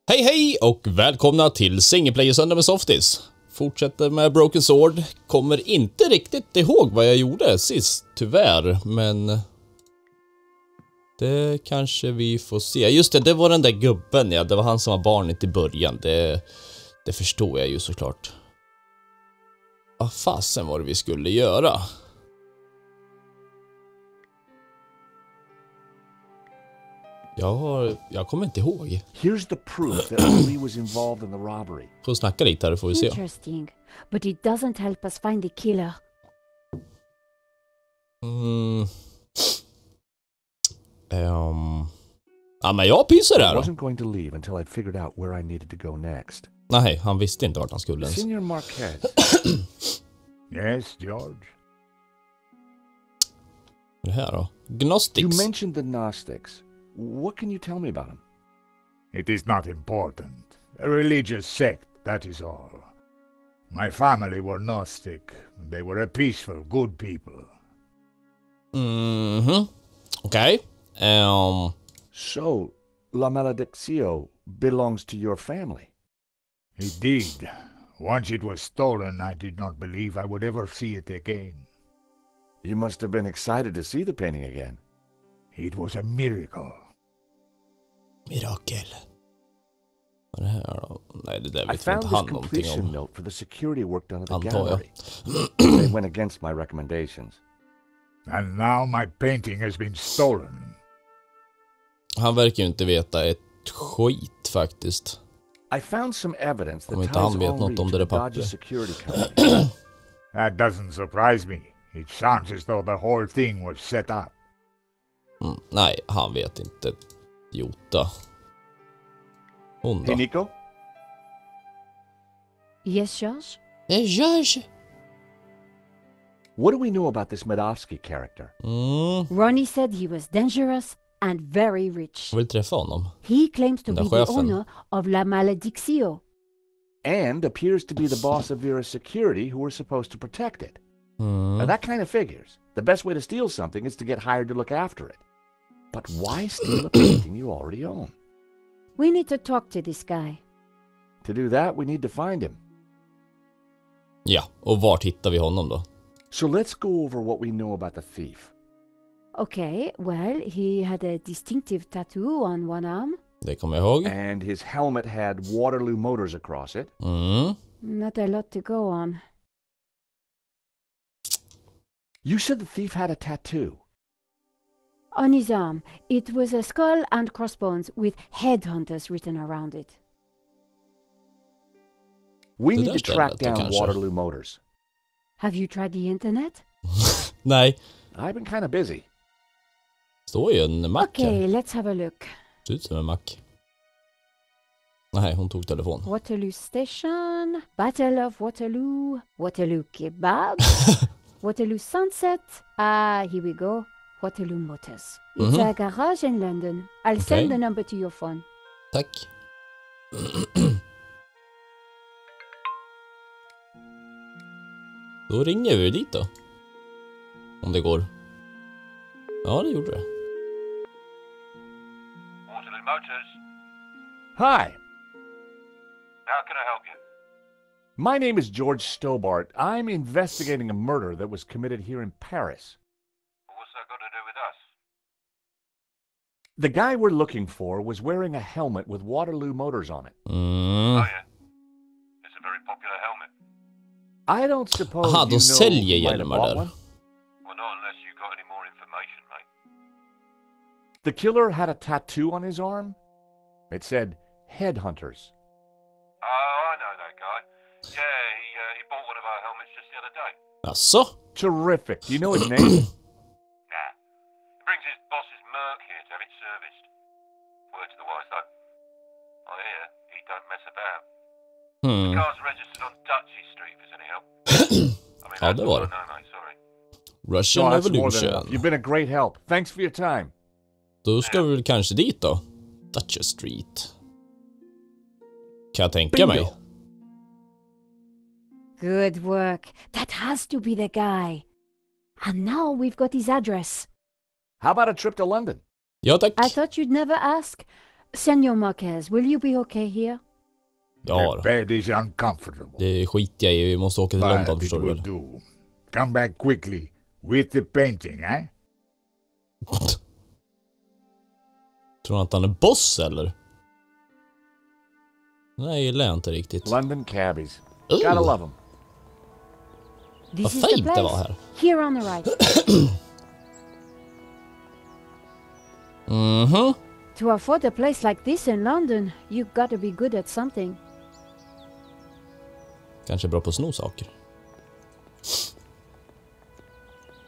Hej hej och välkomna till Singleplayersöndag med Softis. Fortsätter med Broken Sword. Kommer inte riktigt ihåg vad jag gjorde sist, tyvärr, men det kanske vi får se. Just det, det var den där gubben, ja. Det var han som var barnet i början. Det förstår jag ju såklart. Vad fasen var det vi skulle göra? Jag kommer inte ihåg. Here's the proof that Ali was involved in the robbery. Får snacka lite här, får vi se. Interesting, but it doesn't help us find the killer. Ja, men jag pyser där I då. wasn't going to leave until I'd figured out where I needed to go next. Nej, han visste inte vart han skulle ens. Senior Marquez. Yes, George. Det här då? Gnostics. You mentioned the Gnostics. What can you tell me about them? It is not important. A religious sect, that is all. My family were Gnostic. They were a peaceful, good people. Okay. So, La Malediccio belongs to your family? It did. Once it was stolen, I did not believe I would ever see it again. You must have been excited to see the painting again. It was a miracle. Mirakel. Vad är det här då? Nej, det där I vet vi found inte this han någonting completion om. note for the security work done at the Antar jag. gallery. They went against my recommendations. And now my painting has been stolen. Han verkar ju inte veta ett skit faktiskt. I found some evidence that Om inte ties han vet Henri något om to det the där Dodgy pappret. security company. That doesn't surprise me. It sounds as though the whole thing was set up. Nej, han vet inte. Jota. Hon då? Hey, Nico? Yes, Josh? Josh. What do we know about this Medovsky character? Ronnie said he was dangerous and very rich. Jag vill träffa honom. He claims to Den be the chefen. owner of La Malediccio. And appears to be the boss of Vera's security who were supposed to protect it. Now that kind of figures. The best way to steal something is to get hired to look after it. But why steal a painting you already own? We need to talk to this guy. To do that, we need to find him. Ja, och vart hittar vi honom då? So let's go over what we know about the thief. Okay, well, he had a distinctive tattoo on one arm. Det kommer jag ihåg. And his helmet had Waterloo Motors across it. Not a lot to go on. You said the thief had a tattoo. On his arm, it was a skull and crossbones with headhunters written around it. We Det need där to track stället då down kanske. Waterloo Motors. Have you tried the internet? Nej, I've been kind of busy. står ju en mack Okay, här. let's have a look. Ser ut som en mack. Nej, hon tog telefon. Waterloo Station, Battle of Waterloo, Waterloo Kebab, Waterloo Sunset. Here we go. Waterloo Motors. It's a garage in London. I'll send the number to your phone. Tack. Då ringer vi dit då. Om det går. Ja, det gjorde det. Waterloo Motors. Hi, How can I help you? my name is George Stobart. I'm investigating a murder that was committed here in Paris. What's that got to do with us? The guy we're looking for was wearing a helmet with Waterloo Motors on it. Oh yeah. It's a very popular helmet. I don't suppose Aha, you de know säljer who might have hjälmar bought där. one? Well, not unless you got any more information, mate. The killer had a tattoo on his arm. It said Headhunters. Oh, I know that guy. Yeah, he bought one of our helmets just the other day. Asså? Terrific. Do you know his name? Nah. He brings his boss's Merc here to have it serviced. Word to the wise, though. I hear he don't mess about. The car's registered on Dutchy Street, if there's any help. I mean, Ja, that's det all var I det. know, mate, sorry. Russian No, that's more than Revolution. enough. You've been a great help. Thanks for your time. Då ska vi väl kanske dit då. Dutcher Street. Kan jag tänka Bingo. mig. Good work. That has to be the guy. And now we've got his address. How about a trip to London? Ja, tack. I thought you'd never ask. Senor Marquez, will you be okay here? Ja, The bed is uncomfortable. det skiter jag i. Vi måste åka till London, But it förstår du will väl? do. Come back quickly with the painting, eh? Tror han att han är boss, eller? Nej, gillar jag inte riktigt. London cabbies. Gotta love them. Vad This is the fint det place. var här. Here on the right. Mhm. To afford a place like this in London, you gotta be good at something. Kanske bra på att sno saker.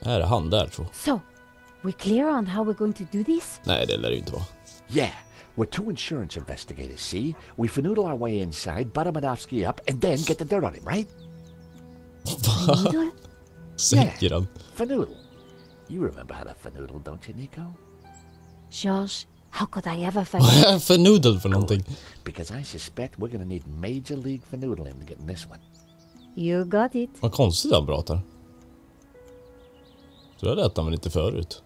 Här är han där, tror jag. So, we clear on how we're going to do this? Nej, det lär det ju inte vara. Yeah, we're two insurance investigators, see? We finadoodle our way inside, butt Madovsky up, and then get the dirt on him, right? Noodle? Säger han. Finadoodle. You remember how to finadoodle, don't you, Nico? George, how could I ever Vad find är det för noodle för någonting? Because I suspect we're gonna need Major League finadoodling to get in this one. You got it. Vad konstigt han pratar. Så det lät han väl inte förut.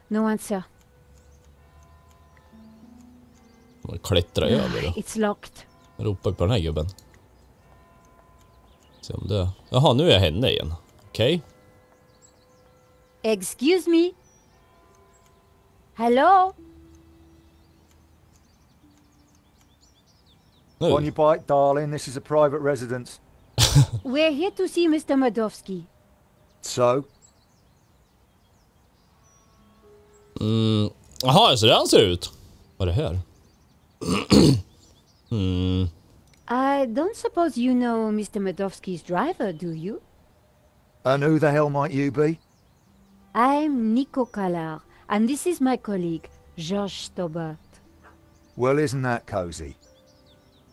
No answer. Man klättrar över då. It's locked. Ropar på den här gubben. Se om det... Jaha, nu är jag henne igen. Okej. Excuse me? Hello? Nu. On your bike, darling. This is a private residence. We're here to see Mr. Madovsky. So, Jaha, så där han ser ut. Vad är det här? I don't suppose you know Mr. Madovsky's driver, do you? and who the hell might you be? I'm Nico Kalar, and this is my colleague, George Stobart. Well, isn't that cozy?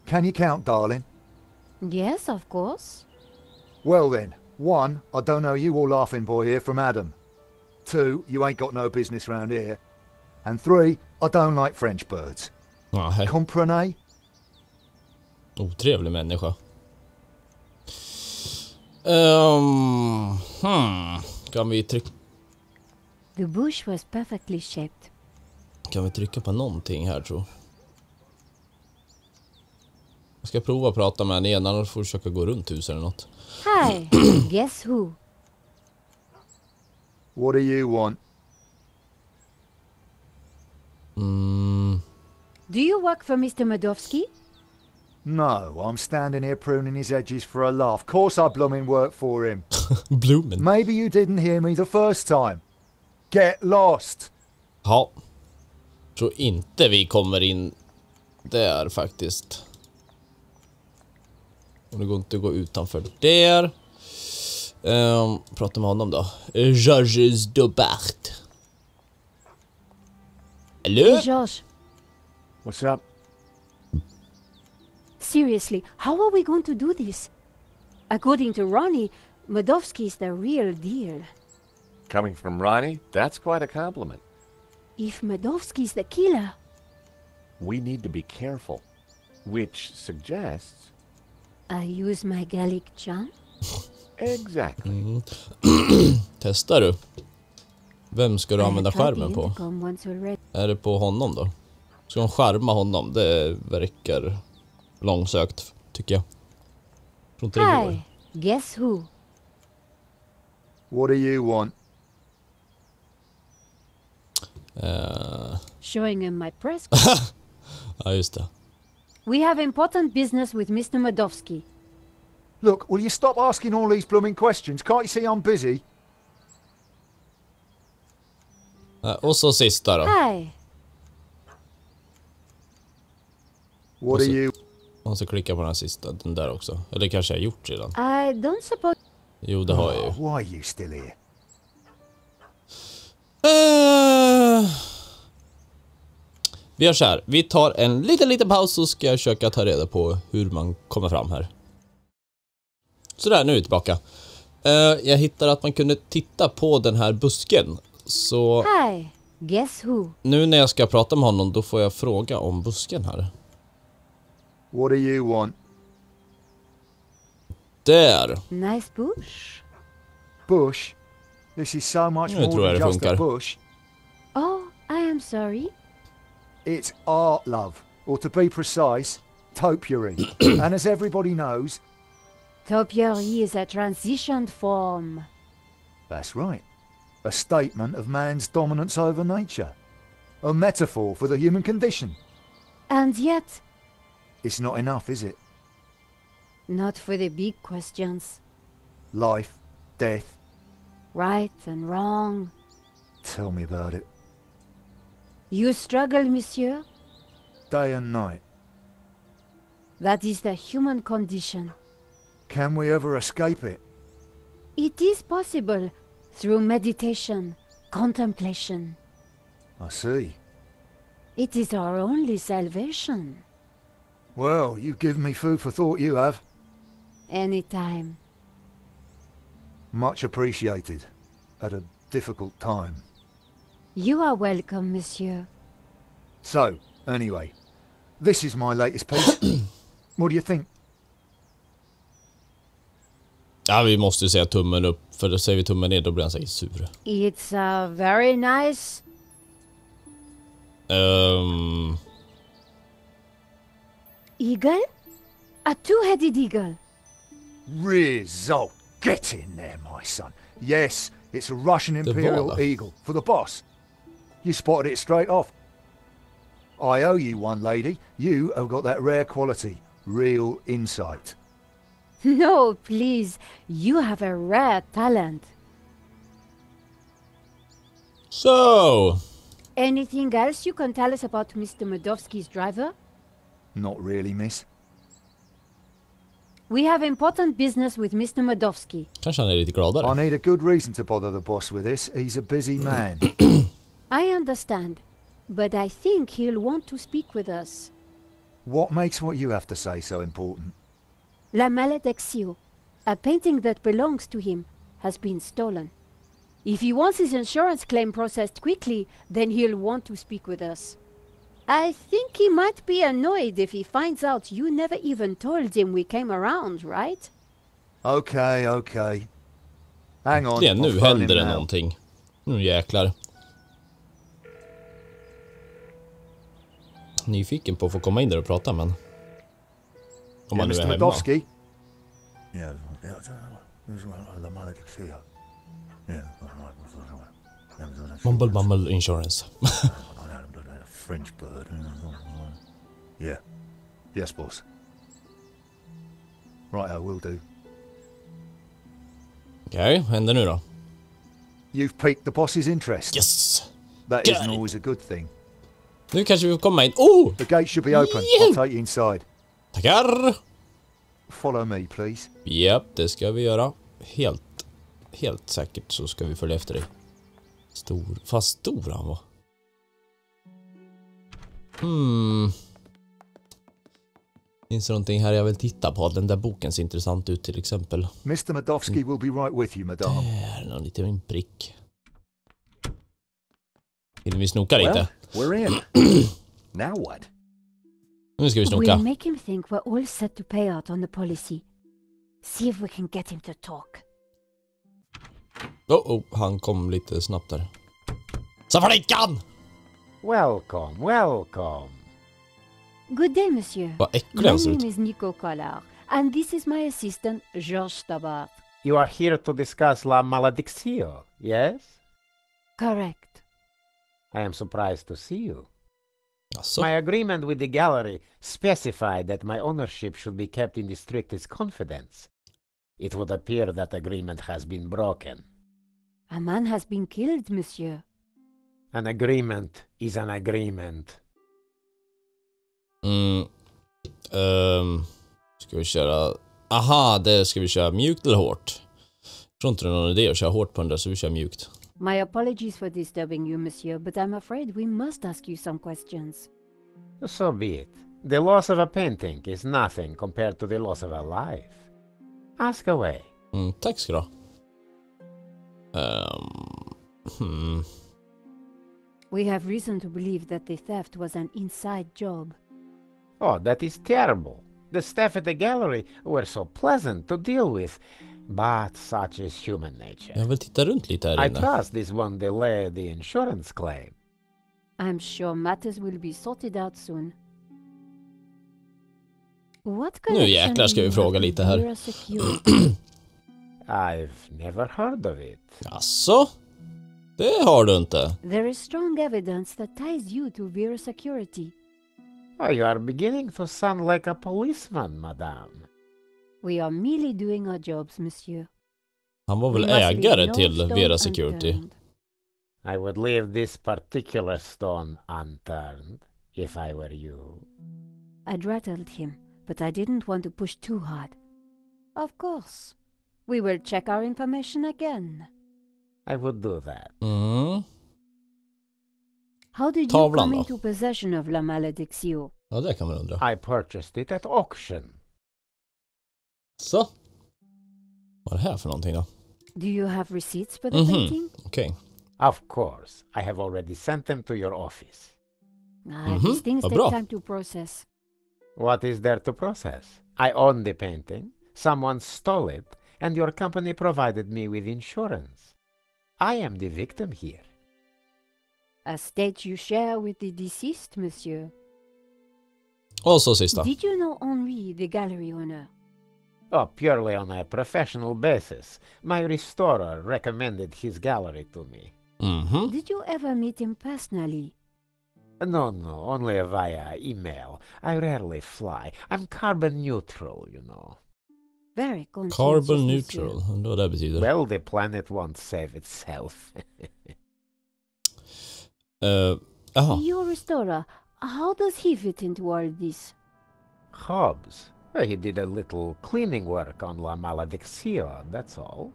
Can you count, darling? Yes, of course. Well then, 1, I don't know you or laughing boy here from Adam. 2, you ain't got no business round here. And 3, I don't like French birds. Nej, Comprenez? otrevlig människa. Kan vi trycka... The bush was perfectly shaped. Kan vi trycka på någonting här, tror jag. Jag ska prova att prata med henne igen, annars får jag försöka gå runt huset eller något. Hi, guess who? What do you want? Do you work for Mr. Madovsky? No, I'm standing here pruning his edges for a laugh. Course I blooming work for him. Bloomen. Maybe you didn't hear me the first time. Get lost! Ja. Tror inte vi kommer in där faktiskt. Och det går inte att gå utanför där. Prata med honom då. George Stobart. Hello? Hey, George. What's up? Seriously, how are we going to do this? According to Ronnie, Madovsky is the real deal. Coming from Ronnie, that's quite a compliment. If Madovsky's the killer, We need to be careful. Which suggests... I use my Gallic charm. Exactly. Testar du? Vem ska du I använda tried the skärmen på? intercom once already. Är det på honom då? Ska hon skärma honom? Det verkar långsökt, tycker jag. Tror inte det går. Hi, guess who? What do you want? Showing him my press. Ja, just det. We have important business with Mr. Madovsky. Look, will you stop asking all these blooming questions? Can't you see I'm busy? Och så sista då. Hi. What do you... Man ska klicka på den här sista, den där också. Eller kanske jag har gjort redan. I don't suppose... Jo, det har jag ju. Why are you still here? Vi gör så här. Vi tar en liten paus så ska jag försöka ta reda på hur man kommer fram här. Sådär, nu är vi tillbaka. Jag hittade att man kunde titta på den här busken. Så Hi, guess who? nu när jag ska prata med honom, då får jag fråga om busken här. What do you want? Där. Nice bush. Bush? This is so much Nu more tror jag than det just a funkar. bush. Oh, I am sorry. It's art, love. Or to be precise, topiary. And as everybody knows... Topiary is a transition form. That's right. A statement of man's dominance over nature. A metaphor for the human condition. And yet, It's not enough, is it? not for the big questions. Life, death. Right and wrong. Tell me about it. You struggle, monsieur? Day and night. That is the human condition. Can we ever escape it? It is possible through meditation, contemplation. I see. It is our only salvation. Well, you've given me food for thought, you have. Anytime. Much appreciated. At a difficult time. You are welcome, monsieur. So, anyway, this is my latest piece. What do you think? Ja, vi måste ju säga tummen upp. För då säger vi tummen ner, då blir han säkert sur. It's very nice. Eagle? A two-headed eagle. Result. Get in there, my son. Yes, it's a Russian Imperial var. Eagle for the boss. You spotted it straight off. I owe you one, lady. You have got that rare quality. Real insight. No, please. You have a rare talent. So, Anything else you can tell us about Mr. Medovsky's driver? Not really, miss. We have important business with Mr. Medovsky. kanske han är lite gladare. I need a good reason to bother the boss with this. He's a busy man. I understand, but I think he'll want to speak with us. What makes what you have to say so important? La Maledictio, a painting that belongs to him, has been stolen. If he wants his insurance claim processed quickly, then he'll want to speak with us. I think he might be annoyed if he finds out you never even told him we came around, right? Okay, okay. Hang on. Det, nu I'll phone händer him det now. någonting. Nu jäklar. Nyfiken på att få komma in där och prata, men... Om man nu är Mr. hemma. Medovsky? Mumble Insurance. French bird. Yeah. Yes, boss. Right, I will do. Okej, vad händer nu då? You've piqued the boss's interest. Yes! That Got isn't it. always a good thing. Nu kanske vi får komma in. Oh! The gate should be open. Yeah. I'll take you inside. Tackar! Follow me, please. Japp, det ska vi göra. Helt säkert så ska vi följa efter dig. Fast stor han var. Finns det någonting här jag vill titta på? Den där boken ser intressant ut till exempel. Mr. Medovsky will be right with you, madame. Där är någon liten prick. Vill vi snoka lite? We're in. Now what? Nu ska vi snoka. We'll make him think we're all set to pay out on the policy. See if we can get him to talk. Han kom lite snabbt där. Safarikan! Welcome, welcome. Good day, monsieur. Vad äcklig My han ser name ut. is Nico Collard, and this is my assistant, Georges Tabat. You are here to discuss La Maledictio, yes? Correct. I am surprised to see you. Alltså, My agreement with the gallery specified that my ownership should be kept in the strictest confidence. It would appear that agreement has been broken. A man has been killed, monsieur. An agreement is an agreement. ska vi köra... Aha, det ska vi köra mjukt eller hårt. Jag tror inte det är någon idé att köra hårt på den där, så vi kör mjukt. My apologies for disturbing you, monsieur, but I'm afraid we must ask you some questions. So be it. The loss of a painting is nothing compared to the loss of a life. Ask away. Tack ska du ha. We have reason to believe that the theft was an inside job. Oh, that is terrible. The staff at the gallery were so pleasant to deal with, but such is human nature. Jag vill titta runt lite här I inne. trust this won't delay the insurance claim. I'm sure matters will be sorted out soon. What Nu jäklar ska vi fråga lite här. I've never heard of it. Asså? Det har du inte. There is strong evidence that ties you to Vera Security. Oh, you are beginning to sound like a policeman, madame. We are merely doing our jobs, monsieur. Han var väl ägare till Vera Security. I would leave this particular stone unturned if I were you. I'd rattled him, but I didn't want to push too hard. Of course. We will check our information again. I would do that. How did you come into possession of La Maledicción? Ja, det kan man undra. I purchased it at auction. Så. Vad är det här för någonting då? Do you have receipts for the painting? Okay. Of course. I have already sent them to your office. These things take time to process. What is there to process? I own the painting. Someone stole it, and your company provided me with insurance. I am the victim here. A state you share with the deceased, monsieur. Och så sista. Did you know Henri, the gallery owner? Oh, purely on a professional basis. My restorer recommended his gallery to me. Did you ever meet him personally? No, only via email. I rarely fly. I'm carbon neutral, you know. Very conscientious, Carbon neutral. Undrar vad det betyder. Well, the planet won't save itself. Your restorer, how does he fit into all this? Hobbs. He did a little cleaning work on La Maledicción, that's all.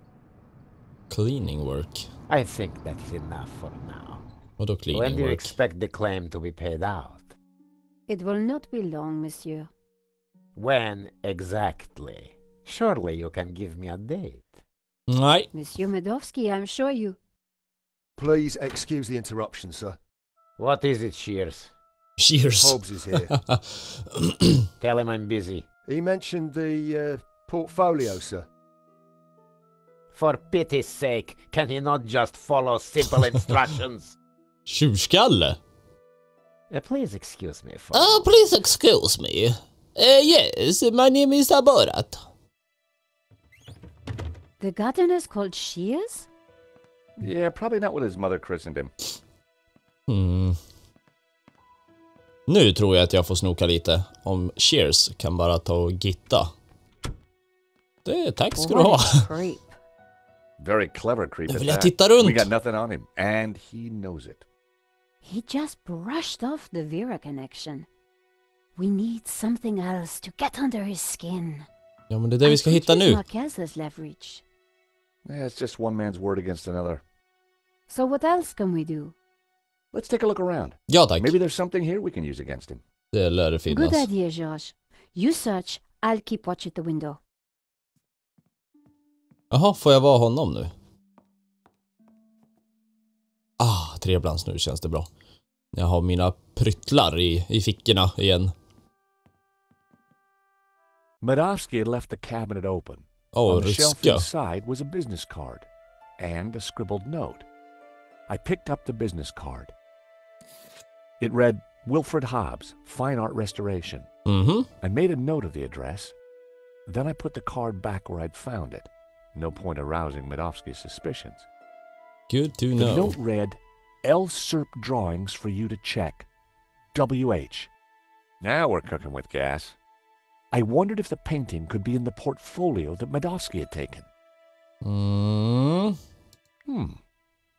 Cleaning work. I think that's enough for now. Vadå cleaning When do you work? expect the claim to be paid out? It will not be long, monsieur. When exactly? Surely you can give me a date. Nej. Monsieur Medovsky, I'm sure you... Please excuse the interruption, sir. What is it, Shears? Cheers. Hobbs is here. Tell him I'm busy. He mentioned the portfolio, sir. For pity's sake, can he not just follow simple instructions? Tjurskalle? Please excuse me for... Please excuse me. Yes, my name is Aborat. The gardener's called Shears? Yeah, probably not what his mother christened him. Nu tror jag att jag får snoka lite. Om Cheers kan bara ta och gitta. Det tack ska du ha. Creep. Very clever creep at vill jag that. titta runt. We got nothing on him, and he knows it. He just brushed off the Vera connection. We need something else to get under his skin. Ja, men det är det vi ska hitta nu. Marquez's leverage. Yeah, it's just one man's word against another. So what else can we do? Let's take a look around. Ja, tack. Maybe there's something here we can use against him. Det lär det finnas. Good idea, George. You search, I'll keep watch at the window. Jaha, får jag vara honom nu? Treblans, nu känns det bra. Jag har mina pryttlar i fickorna igen. Medovsky had left the cabinet open. On the shelf ryska. inside was a business card and a scribbled note. I picked up the business card. It read, Wilfred Hobbs, Fine Art Restoration. I made a note of the address. Then I put the card back where I'd found it. No point arousing Medovsky's suspicions. Good to The know. note read, L. Serp Drawings for you to check. W.H. Now we're cooking with gas. I wondered if the painting could be in the portfolio that Medovsky had taken.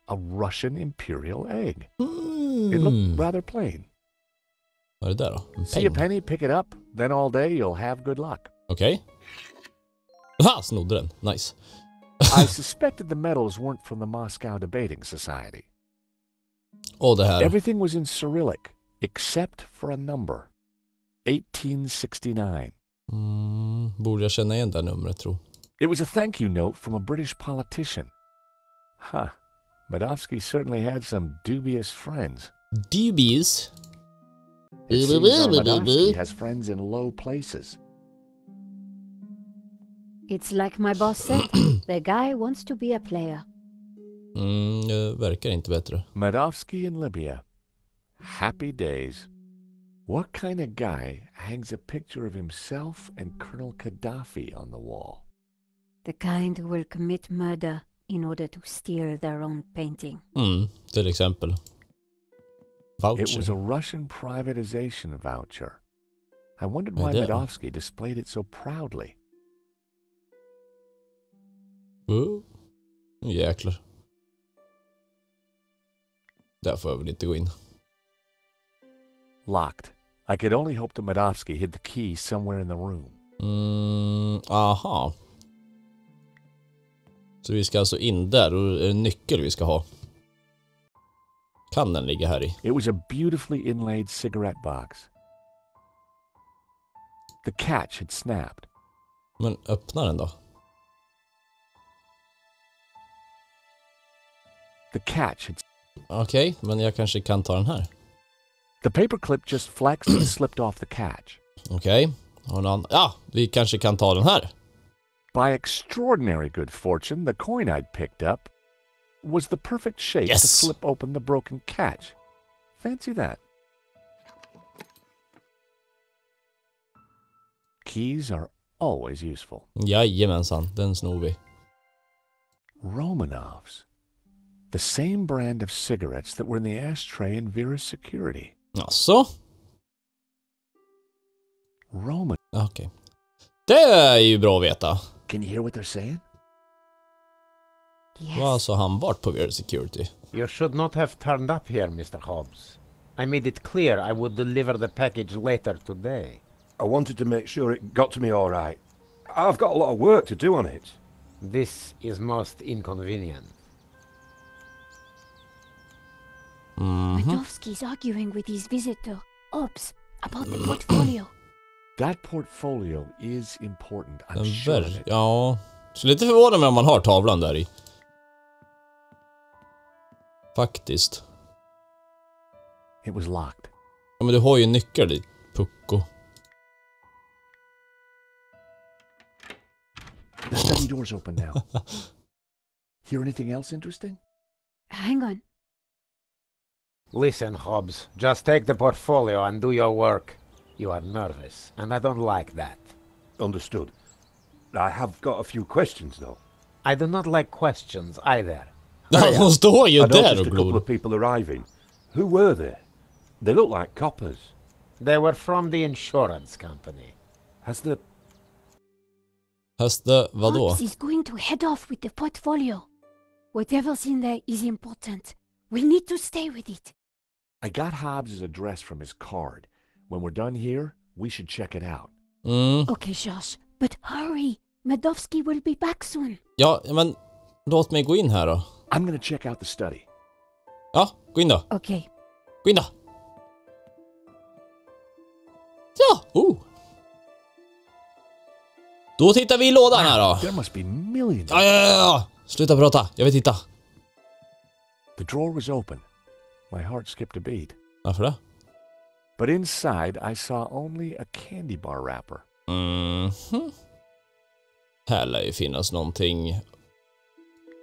A Russian imperial egg. It looked rather plain. Vad är det där då? En See a peng. penny, pick it up, then all day you'll have good luck. Okej. Ha, snodde den. Nice. I suspected the medals weren't from the Moscow Debating Society. Och det här. Everything was in Cyrillic, except for a number. 1869. Borde jag känna igen det numret, tror. It was a thank you note from a British politician. Huh. Medovsky certainly had some dubious friends. Dubious? It seems Medovsky has friends in low places. It's like my boss said. The guy wants to be a player. Det verkar inte bättre. Medovsky in Libya. Happy days. What kind of guy hangs a picture of himself and Colonel Gaddafi on the wall? The kind who will commit murder in order to steal their own painting. Till exempel. Voucher. It was a Russian privatization voucher. I wondered why Medovsky displayed it so proudly. Jäklar. Där får jag väl inte gå in. Locked. I could only hope that Medovsky hid the key somewhere in the room. Aha. Så vi ska alltså in där och är det en nyckel vi ska ha. Kan den ligga här i? It was a beautifully inlaid cigarette box. The catch had snapped. Men öppna den då. The catch had... Okej, men jag kanske kan ta den här. The paperclip just flexed and slipped off the catch. Okej. Ja, vi kanske kan ta den här. By extraordinary good fortune, the coin I'd picked up was the perfect shape to flip open the broken catch. Fancy that. Keys are always useful. Jajamensan, den snor vi. Romanovs. The same brand of cigarettes that were in the ashtray in Vera's security. Alltså? Roman. Okej. Det är ju bra att veta. Can you hear what they're saying? Yes. Vad sa han vart på Vera Security? You should not have turned up here, Mr. Hobbs. I made it clear I would deliver the package later today. I wanted to make sure it got to me all right. I've got a lot of work to do on it. This is most inconvenient. Medovsky's arguing with his visitor, Ops, about the portfolio. That portfolio is important. I'm sure of it. Ja, så lite förvånad med om man har tavlan där i. Faktiskt. It was locked. Ja, men du har ju nyckel i pucko. The study door's open now. Hear anything else interesting? Hang on. Listen, Hobbs, just take the portfolio and do your work. You are nervous, and I don't like that. Understood. I have got a few questions, though. I do not like questions either. Han står ju I där noticed och a couple glor. of people arriving. Who were they? They look like coppers. They were from the insurance company. Has the... Vadå? Ops is going to head off with the portfolio. Whatever's in there is important. We need to stay with it. I got Hobbs' address from his card. When we're done here, we should check it out. Okay, Josh, but hurry. Medovsky will be back soon. Ja, men låt mig gå in här då. I'm gonna check out the study. Ja, gå in då. Okay. Gå in då. Ja, Då tittar vi i lådan här då. There must be millions. Ja. Sluta prata, jag vill titta. The drawer was open. My heart skipped a beat. Varför det? But inside I saw only a candy bar wrapper. Här lär ju finnas någonting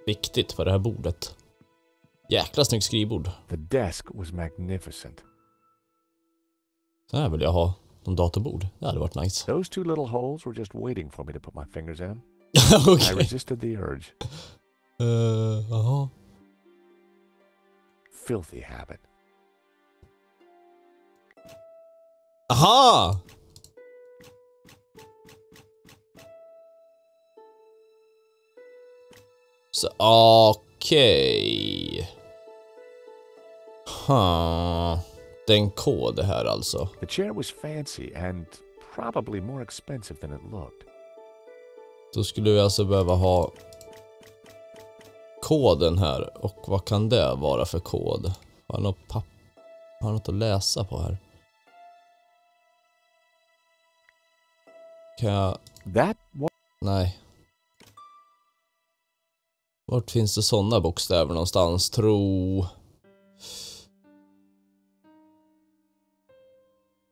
viktigt på det här bordet. Jäkla snyggt skrivbord. The desk was magnificent. Så här vill jag ha någon datorbord. Det hade varit nice. Those two little holes were just waiting for me to put my fingers in. Okay. I resisted the urge. Jaha. Filthy habit. Aha! Så okej. Det är en kod här alltså. The chair was fancy and probably more expensive than it looked. Då skulle vi alltså behöva ha koden här. Och vad kan det vara för kod? Har något att läsa på här? Kan jag... Nej. Vart finns det sådana bokstäver någonstans? Tro...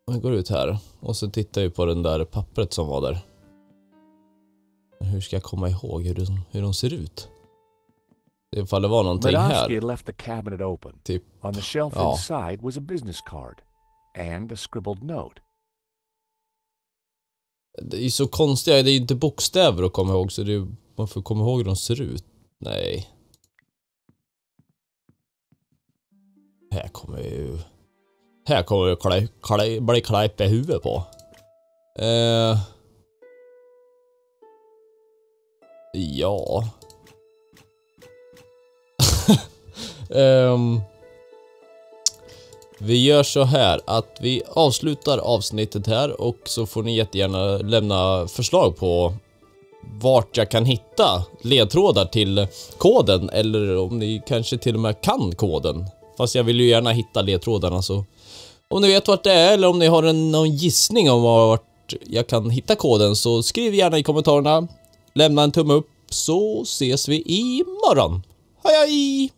Jag går ut här och så tittar vi på den där pappret som var där. Men hur ska jag komma ihåg hur de ser ut? Ifall det var någonting här. Medoski left the cabinet open. Typ. On the shelf Ja. inside was a business card and a scribbled note. Det är ju så konstiga, det är ju inte bokstäver att komma ihåg, så det är, man får komma ihåg hur de ser ut. Nej. Här kommer ju bli klajp i huvudet på. Ja. Vi gör så här att vi avslutar avsnittet här, och så får ni jättegärna lämna förslag på vart jag kan hitta ledtrådar till koden, eller om ni kanske till och med kan koden. Fast jag vill ju gärna hitta ledtrådarna, så om ni vet vart det är, eller om ni har någon gissning om vart jag kan hitta koden, så skriv gärna i kommentarerna. Lämna en tumme upp, så ses vi imorgon. Hej hej!